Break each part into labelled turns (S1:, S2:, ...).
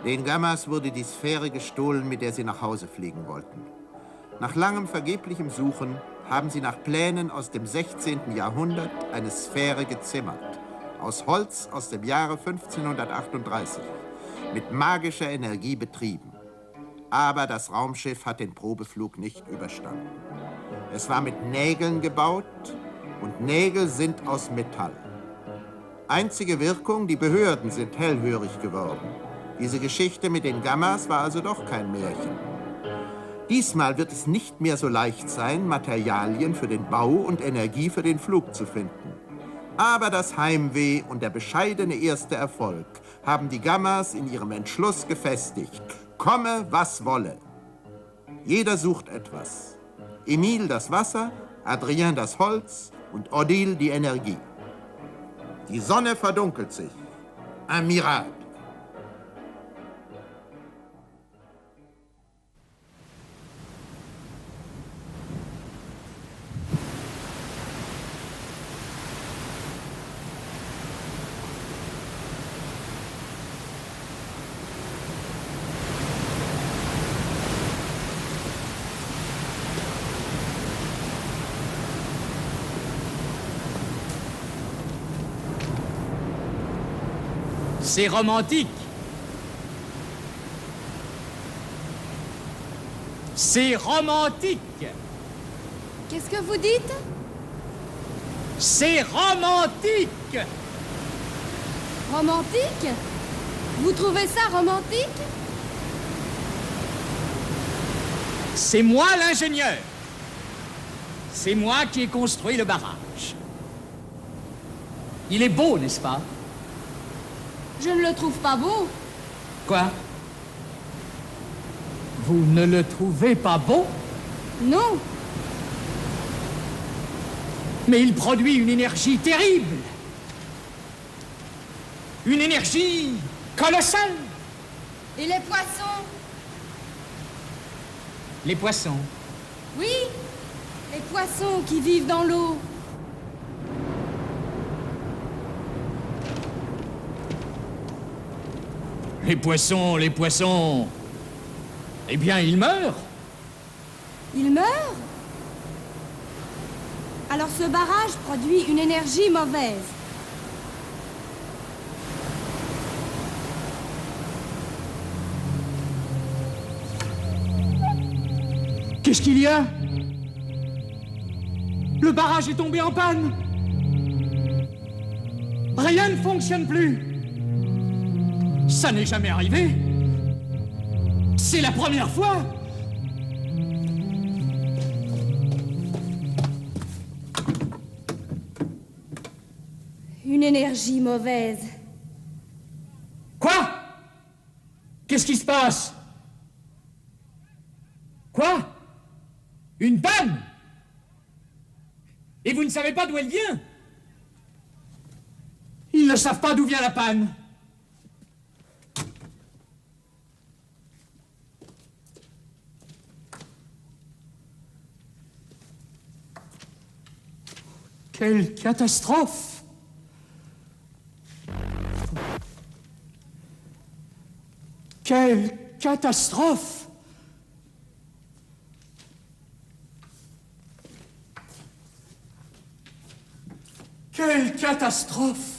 S1: Den Gammas wurde die Sphäre gestohlen, mit der sie nach Hause fliegen wollten. Nach langem vergeblichem Suchen haben sie nach Plänen aus dem 16. Jahrhundert eine Sphäre gezimmert. Aus Holz aus dem Jahre 1538. Mit magischer Energie betrieben. Aber das Raumschiff hat den Probeflug nicht überstanden. Es war mit Nägeln gebaut und Nägel sind aus Metall. Einzige Wirkung, die Behörden sind hellhörig geworden. Diese Geschichte mit den Gammas war also doch kein Märchen. Diesmal wird es nicht mehr so leicht sein, Materialien für den Bau und Energie für den Flug zu finden. Aber das Heimweh und der bescheidene erste Erfolg haben die Gammas in ihrem Entschluss gefestigt. Komme, was wolle. Jeder sucht etwas. Emile das Wasser, Adrien das Holz und Odile die Energie. Die Sonne verdunkelt sich. Ein Miracle.
S2: C'est romantique. C'est romantique.
S3: Qu'est-ce que vous dites?
S2: C'est romantique.
S3: Romantique? Vous trouvez ça romantique?
S2: C'est moi l'ingénieur. C'est moi qui ai construit le barrage. Il est beau, n'est-ce pas?
S3: Je ne le trouve pas beau.
S2: Quoi? Vous ne le trouvez pas beau?
S3: Non.
S2: Mais il produit une énergie terrible. Une énergie colossale.
S3: Et les poissons?
S2: Les poissons.
S3: Oui, les poissons qui vivent dans l'eau.
S2: Les poissons, les poissons... Eh bien, ils meurent.
S3: Ils meurent? Alors ce barrage produit une énergie mauvaise.
S2: Qu'est-ce qu'il y a? Le barrage est tombé en panne. Rien ne fonctionne plus. Ça n'est jamais arrivé. C'est la première fois.
S3: Une énergie mauvaise.
S2: Quoi? Qu'est-ce qui se passe? Quoi? Une panne? Et vous ne savez pas d'où elle vient? Ils ne savent pas d'où vient la panne. Quelle catastrophe! Quelle catastrophe! Quelle catastrophe!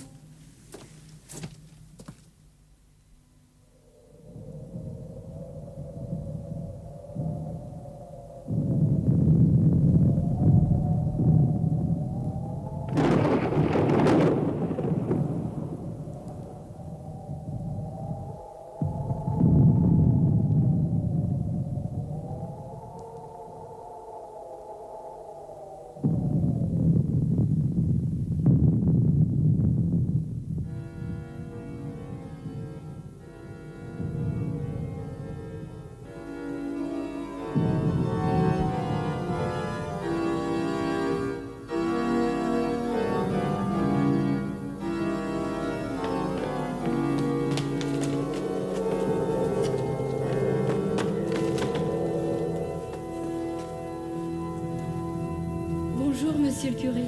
S3: Bonjour, monsieur le curé.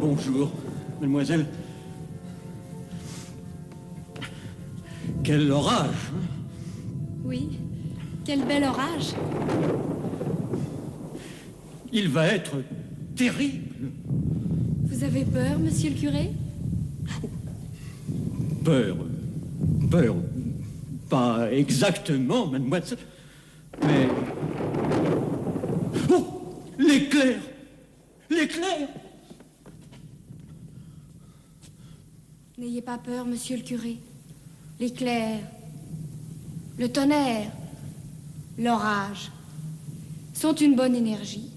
S4: Bonjour, mademoiselle.
S2: Quel orage!
S3: Oui, quel bel orage.
S2: Il va être terrible.
S3: Vous avez peur, monsieur le curé?
S2: Peur. Peur. Pas exactement, mademoiselle. Mais... Oh! L'éclair! L'éclair!
S3: N'ayez pas peur, monsieur le curé. L'éclair, le tonnerre, l'orage sont une bonne énergie.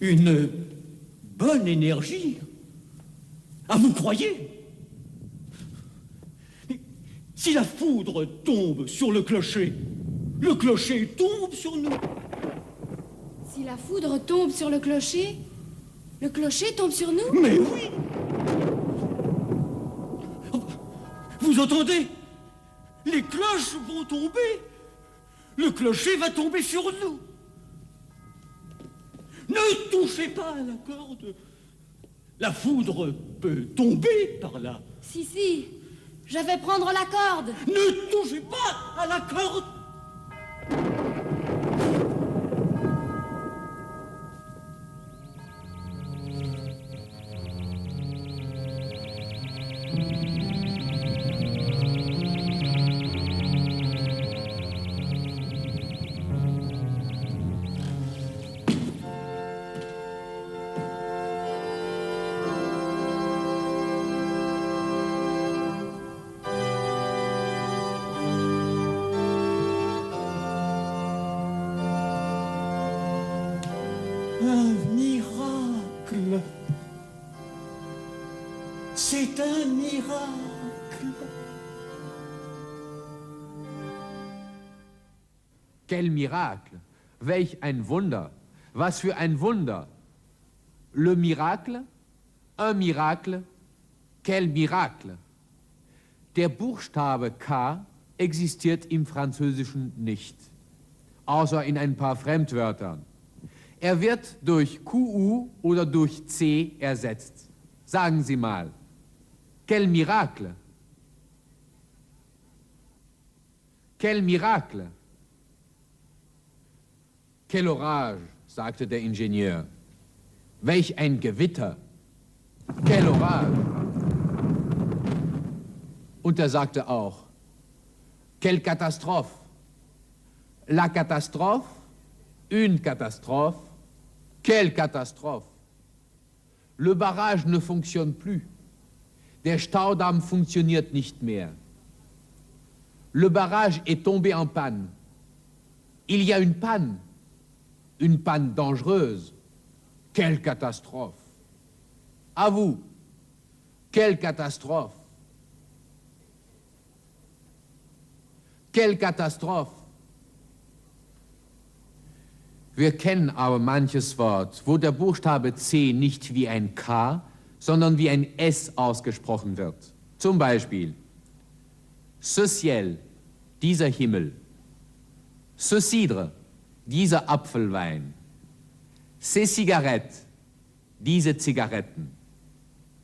S2: Une bonne énergie? Ah, vous croyez? Si la foudre tombe sur le clocher tombe sur nous.
S3: Si la foudre tombe sur le clocher tombe sur nous?
S2: Mais oui! Vous entendez? Les cloches vont tomber. Le clocher va tomber sur nous. Ne touchez pas à la corde. La foudre peut tomber par là.
S3: Si, je vais prendre la corde.
S2: Ne touchez pas à la corde. Un miracle. C'est un miracle.
S4: Quel Miracle! Welch ein Wunder! Was für ein Wunder! Le miracle, un miracle, quel Miracle! Der Buchstabe K existiert im Französischen nicht, außer in ein paar Fremdwörtern. Er wird durch QU oder durch C ersetzt. Sagen Sie mal, quel Miracle! Quel Miracle! Quel Orage, sagte der Ingenieur. Welch ein Gewitter! Quel Orage! Und er sagte auch, quelle Katastrophe! La Katastrophe, une catastrophe, quelle catastrophe! Le barrage ne fonctionne plus. Der Staudamm funktioniert nicht mehr. Le barrage est tombé en panne. Il y a une panne dangereuse. Quelle catastrophe! À vous, quelle catastrophe! Quelle Katastrophe! Wir kennen aber manches Wort, wo der Buchstabe C nicht wie ein K, sondern wie ein S ausgesprochen wird. Zum Beispiel, ce ciel, dieser Himmel, ce cidre, dieser Apfelwein, ces cigarettes, diese Zigaretten.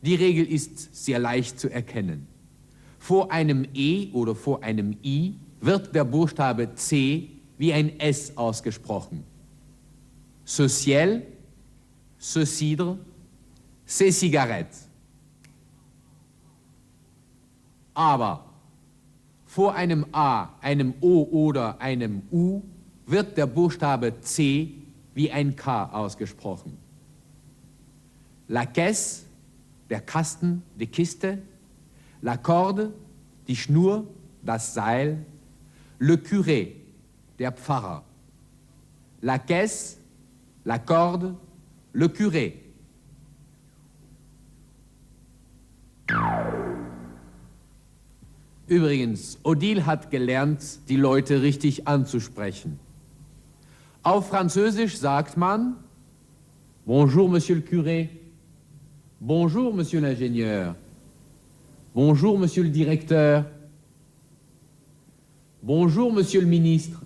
S4: Die Regel ist sehr leicht zu erkennen. Vor einem E oder vor einem I wird der Buchstabe C wie ein S ausgesprochen. Ce ciel, ce cidre, ces cigarettes. Aber vor einem A, einem O oder einem U wird der Buchstabe C wie ein K ausgesprochen. La caisse, der Kasten, die Kiste, la corde, die Schnur, das Seil, le curé, der Pfarrer. La caisse, la corde, le curé. Übrigens, Odile hat gelernt, die Leute richtig anzusprechen. Auf Französisch sagt man Bonjour, Monsieur le Curé. Bonjour, Monsieur l'Ingénieur. Bonjour, Monsieur le Directeur. Bonjour, Monsieur le Ministre.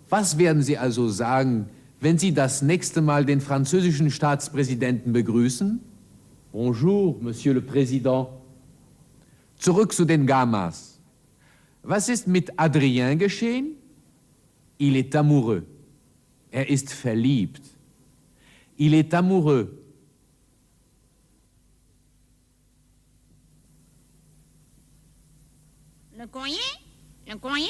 S4: Was werden Sie also sagen, wenn Sie das nächste Mal den französischen Staatspräsidenten begrüßen? Bonjour, Monsieur le Président. Zurück zu den Gamas. Was ist mit Adrien geschehen? Il est amoureux. Er ist verliebt. Il est amoureux.
S5: Le courrier? Le courrier?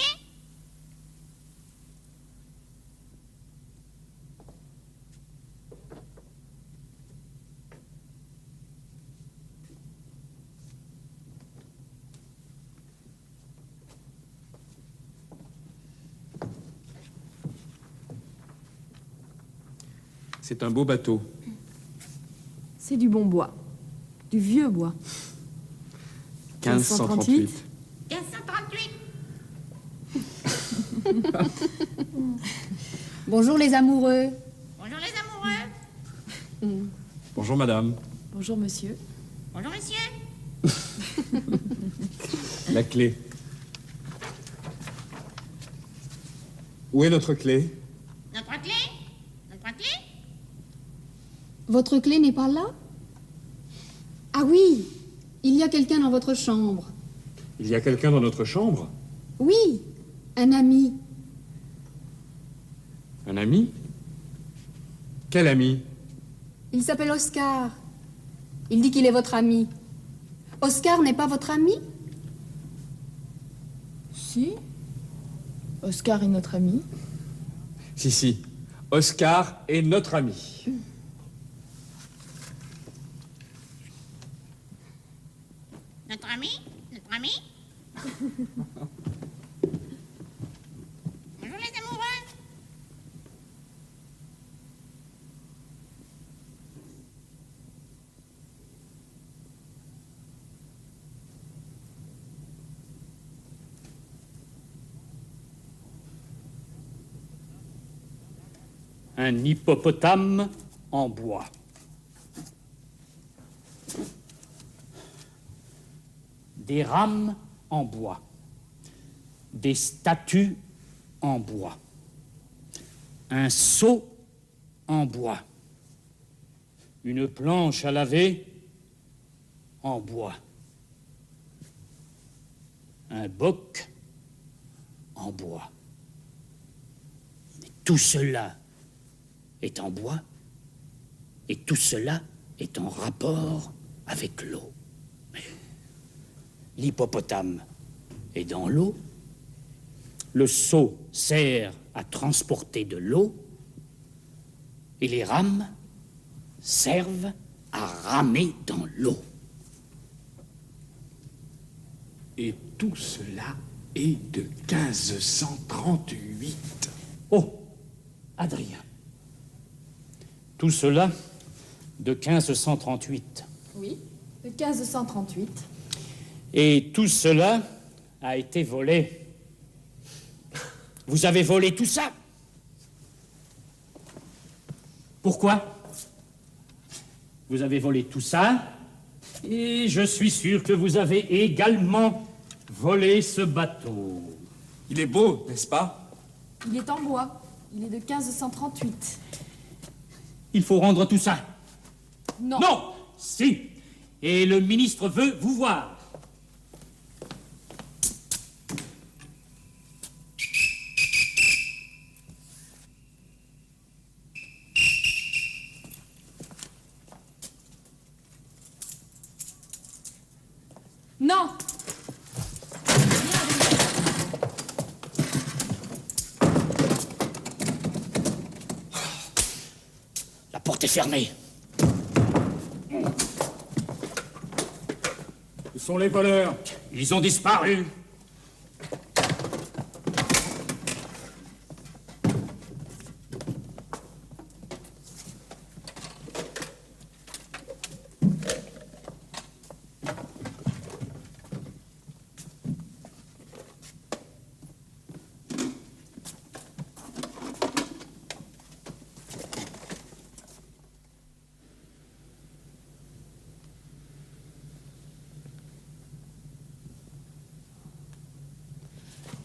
S6: C'est un beau bateau.
S7: C'est du bon bois. Du vieux bois.
S6: 1538.
S5: 1538.
S3: Bonjour les amoureux.
S5: Bonjour les amoureux.
S6: Bonjour madame.
S7: Bonjour, monsieur.
S5: Bonjour messieurs.
S6: La clé. Où est notre clé?
S5: Notre clé? Notre clé?
S3: Votre clé n'est pas là? Ah oui, il y a quelqu'un dans votre chambre.
S6: Il y a quelqu'un dans notre chambre?
S3: Oui, un ami.
S6: Un ami? Quel ami?
S3: Il s'appelle Oscar. Il dit qu'il est votre ami. Oscar n'est pas votre ami?
S7: Si. Oscar est notre ami.
S6: Si. Oscar est notre ami.
S5: Notre ami? Notre ami? Bonjour les amoureux.
S2: Un hippopotame en bois. Des rames en bois. Des statues en bois. Un seau en bois. Une planche à laver en bois. Un boc en bois. Mais tout cela est en bois, et tout cela est en rapport avec l'eau. L'hippopotame est dans l'eau, le seau sert à transporter de l'eau, et les rames servent à ramer dans l'eau.
S8: Et tout cela est de 1538.
S2: Oh, Adrien. Tout cela de 1538.
S7: Oui, de 1538.
S2: Et tout cela a été volé. Vous avez volé tout ça. Pourquoi? Vous avez volé tout ça, et je suis sûr que vous avez également volé ce bateau.
S6: Il est beau, n'est-ce pas?
S7: Il est en bois. Il est de 1538.
S2: Il faut rendre tout ça.
S7: Non.
S2: Non, si. Et le ministre veut vous voir.
S7: Non.
S2: La porte est fermée.
S6: Où sont les voleurs?
S2: Ils ont disparu.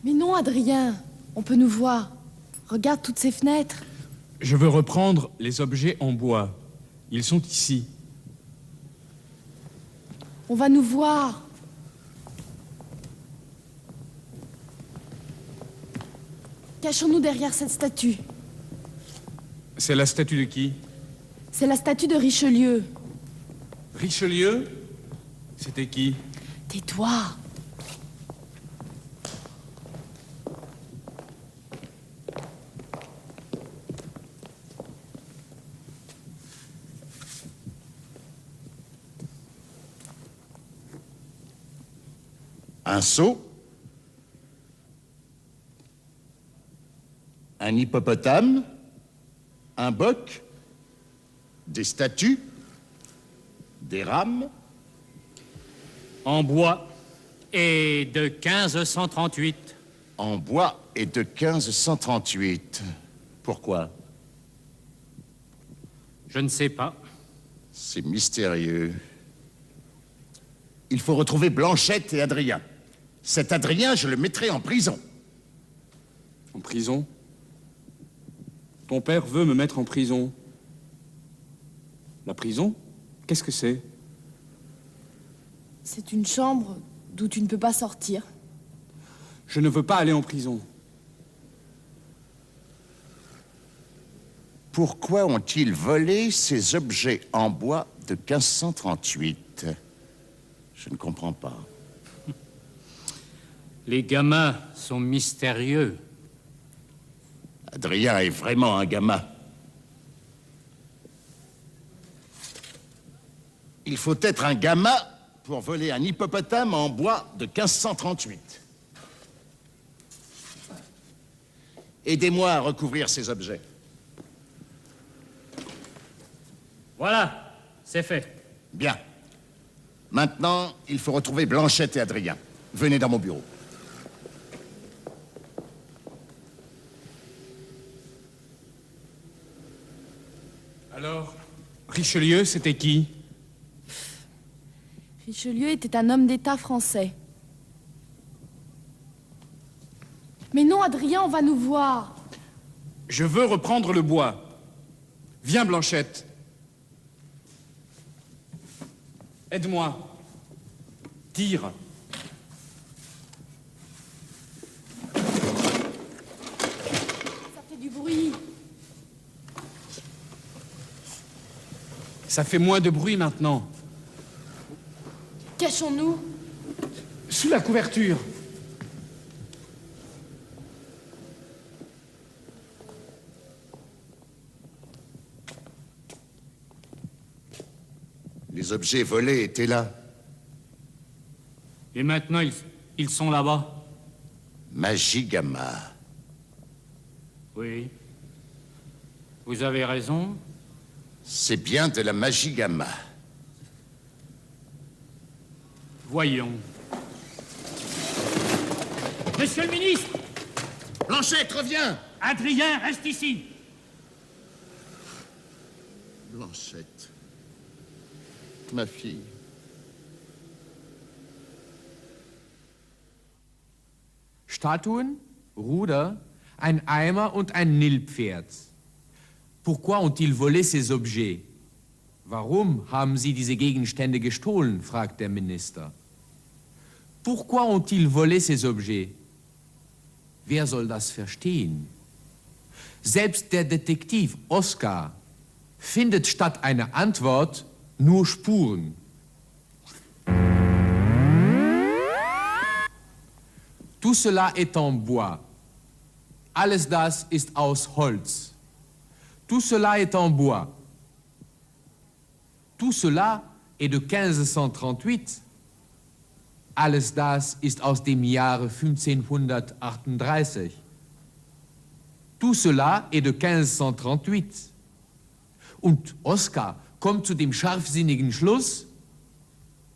S7: Mais non, Adrien. On peut nous voir. Regarde toutes ces fenêtres.
S6: Je veux reprendre les objets en bois. Ils sont ici.
S7: On va nous voir. Cachons-nous derrière cette statue.
S6: C'est la statue de qui?
S7: C'est la statue de Richelieu.
S6: Richelieu? C'était qui?
S7: Tais-toi.
S9: Un seau, un hippopotame, un boc, des statues, des rames.
S2: En bois et de 1538.
S9: En bois et de 1538. Pourquoi?
S2: Je ne sais pas.
S9: C'est mystérieux. Il faut retrouver Blanchette et Adrien. Cet Adrien, je le mettrai en prison.
S6: En prison? Ton père veut me mettre en prison. La prison? Qu'est-ce que c'est?
S7: C'est une chambre d'où tu ne peux pas sortir.
S6: Je ne veux pas aller en prison.
S9: Pourquoi ont-ils volé ces objets en bois de 1538? Je ne comprends pas.
S2: Les gamins sont mystérieux.
S9: Adrien est vraiment un gamin. Il faut être un gamin pour voler un hippopotame en bois de 1538. Aidez-moi à recouvrir ces objets.
S2: Voilà, c'est fait.
S9: Bien. Maintenant, il faut retrouver Blanchette et Adrien. Venez dans mon bureau.
S6: Alors, Richelieu, c'était qui?
S7: Richelieu était un homme d'État français. Mais non, Adrien, on va nous voir.
S6: Je veux reprendre le bois. Viens, Blanchette. Aide-moi. Tire.
S7: Ça fait du bruit.
S6: Ça fait moins de bruit maintenant.
S7: Cachons-nous.
S6: Sous la couverture.
S9: Les objets volés étaient là.
S2: Et maintenant, ils sont là-bas.
S9: Magie Gamma.
S2: Oui. Vous avez raison.
S9: C'est bien de la magie Gamma.
S2: Voyons. Monsieur le ministre!
S9: Blanchette, reviens!
S2: Adrien, reste ici!
S9: Blanchette. Ma fille.
S4: Statuen, Ruder, ein Eimer und ein Nilpferd. Pourquoi ont-ils volé ces objets? Warum haben sie diese Gegenstände gestohlen? Fragt der Minister. Pourquoi ont-ils volé ces objets? Wer soll das verstehen? Selbst der Detektiv Oskar findet statt einer Antwort nur Spuren. Tout cela est en bois. Alles das ist aus Holz. Tout cela est en bois. Tout cela est de 1538. Alles das ist aus dem Jahre 1538. Tout cela est de 1538. Und Oskar kommt zu dem scharfsinnigen Schluss,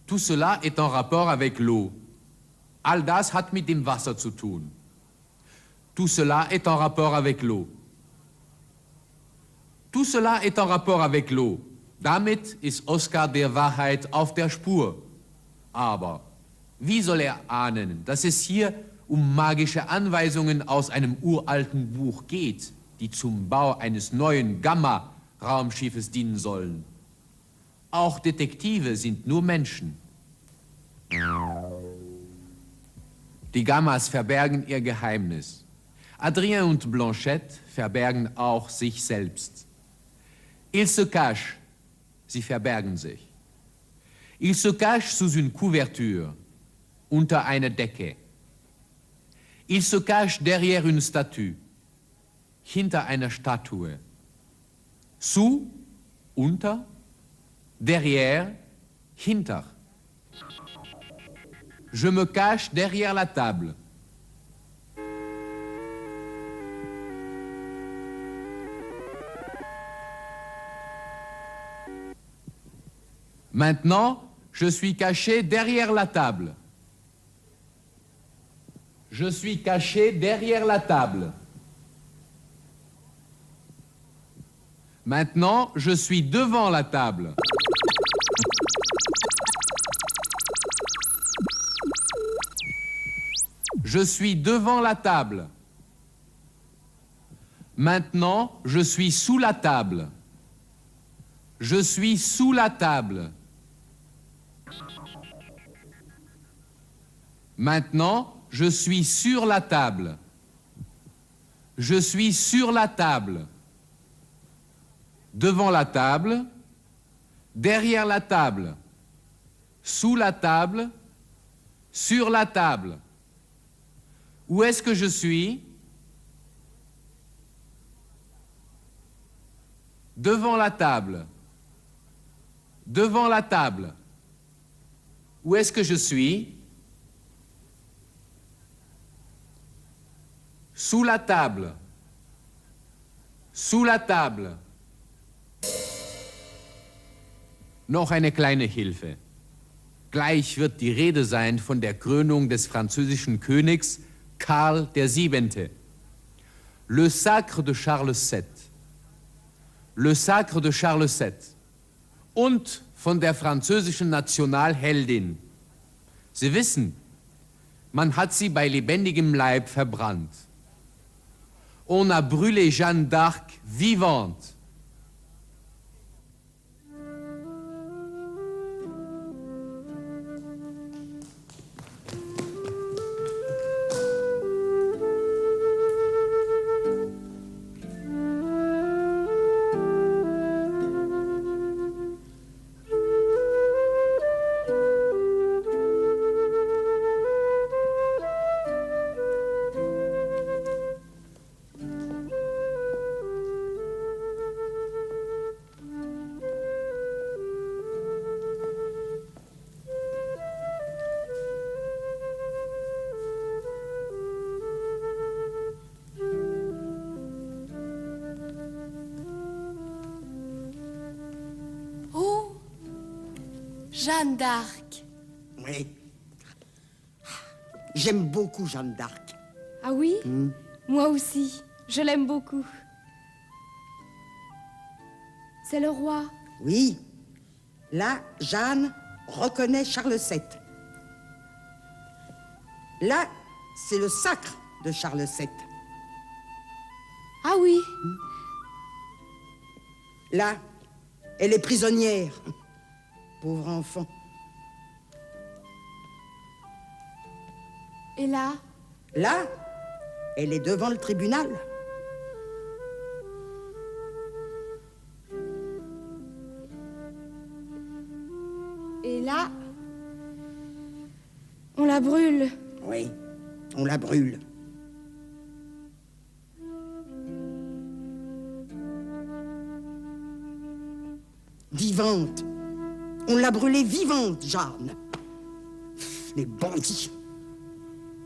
S4: tout cela est en rapport avec l'eau. All das hat mit dem Wasser zu tun. Tout cela est en rapport avec l'eau. Tout cela est en rapport avec l'eau. Damit ist Oskar der Wahrheit auf der Spur. Aber wie soll er ahnen, dass es hier um magische Anweisungen aus einem uralten Buch geht, die zum Bau eines neuen Gamma-Raumschiffes dienen sollen? Auch Detektive sind nur Menschen. Die Gammas verbergen ihr Geheimnis. Adrien und Blanchette verbergen auch sich selbst. Ils se cachent, sie verbergen sich. Ils se cachent sous une couverture, unter einer Decke. Ils se cachent derrière une statue, hinter einer Statue. Sous, unter, derrière, hinter. Je me cache derrière la table. Maintenant, je suis caché derrière la table. Je suis caché derrière la table. Maintenant, je suis devant la table. Je suis devant la table. Maintenant, je suis sous la table. Je suis sous la table. Maintenant, je suis sur la table. Je suis sur la table. Devant la table, derrière la table, sous la table, sur la table. Où est-ce que je suis? Devant la table. Devant la table. Où est-ce que je suis? Sous la table. Sous la table. Noch eine kleine Hilfe. Gleich wird die Rede sein von der Krönung des französischen Königs Karl VII. Le Sacre de Charles VII. Le Sacre de Charles VII. Und von der französischen Nationalheldin. Sie wissen, man hat sie bei lebendigem Leib verbrannt. On a brûlé Jeanne d'Arc vivante.
S7: Jeanne d'Arc.
S10: Oui. J'aime beaucoup Jeanne d'Arc.
S7: Ah oui? Moi aussi. Je l'aime beaucoup. C'est le roi.
S10: Oui. Là, Jeanne reconnaît Charles VII. Là, c'est le sacre de Charles VII.
S7: Ah oui.
S10: Là, elle est prisonnière. Pauvre enfant.
S7: Et là?
S10: Là, elle est devant le tribunal.
S7: Et là, on la brûle.
S10: Oui, on la brûle. Vivante. On l'a brûlée vivante, Jeanne. Les bandits.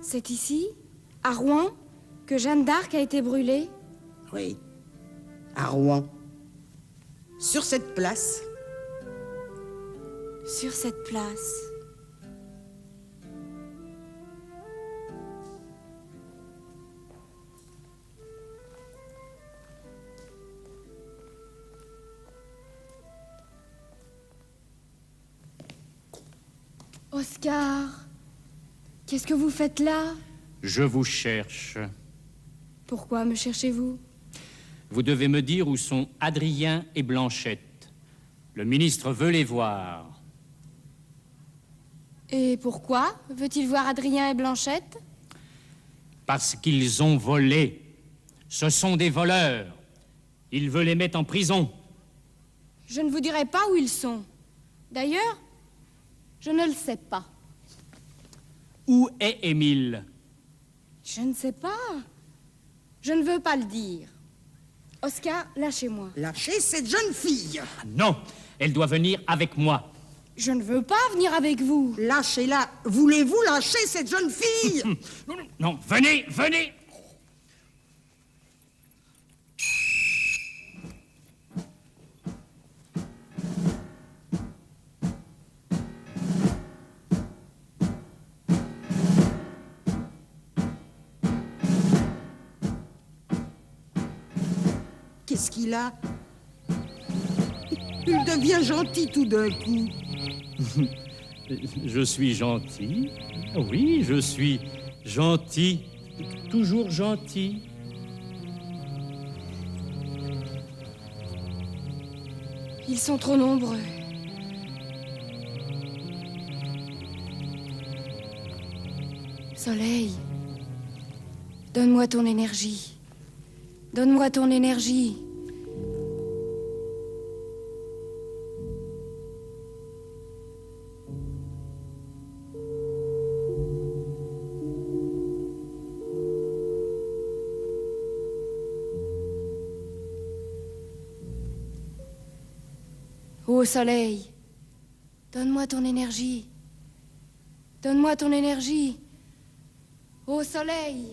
S7: C'est ici, à Rouen, que Jeanne d'Arc a été brûlée?
S10: Oui, à Rouen. Sur cette place.
S7: Sur cette place. Oscar, qu'est-ce que vous faites là?
S2: Je vous cherche.
S7: Pourquoi me cherchez-vous?
S2: Vous devez me dire où sont Adrien et Blanchette. Le ministre veut les voir.
S7: Et pourquoi veut-il voir Adrien et Blanchette?
S2: Parce qu'ils ont volé. Ce sont des voleurs. Il veut les mettre en prison.
S7: Je ne vous dirai pas où ils sont. D'ailleurs, je ne le sais pas.
S2: Où est Émile?
S7: Je ne sais pas. Je ne veux pas le dire. Oscar, lâchez-moi.
S10: Lâchez cette jeune fille.
S2: Ah non, elle doit venir avec moi.
S7: Je ne veux pas venir avec vous.
S10: Lâchez-la. Voulez-vous lâcher cette jeune fille?
S2: Non, non, non, venez, venez.
S10: Qu'est-ce qu'il a? Il devient gentil tout d'un coup.
S2: Je suis gentil. Oui, je suis gentil. Toujours gentil.
S7: Ils sont trop nombreux. Soleil, donne-moi ton énergie. Donne-moi ton énergie. Ô soleil, donne-moi ton énergie. Donne-moi ton énergie. Ô soleil.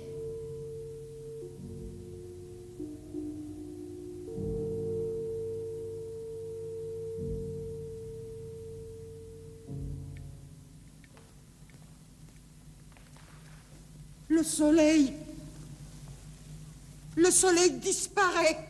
S10: Le soleil. Le soleil disparaît.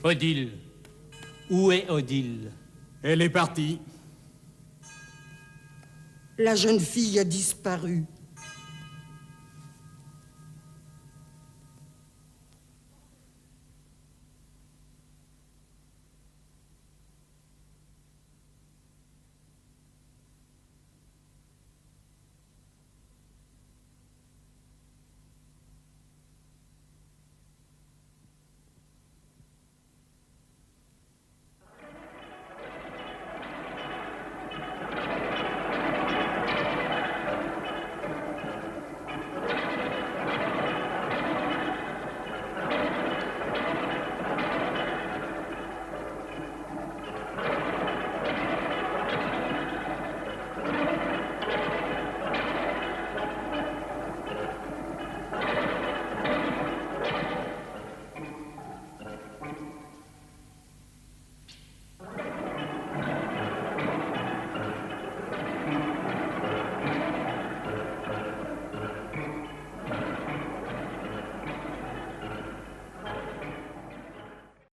S2: Odile. Où est Odile?
S8: Elle est partie.
S10: La jeune fille a disparu.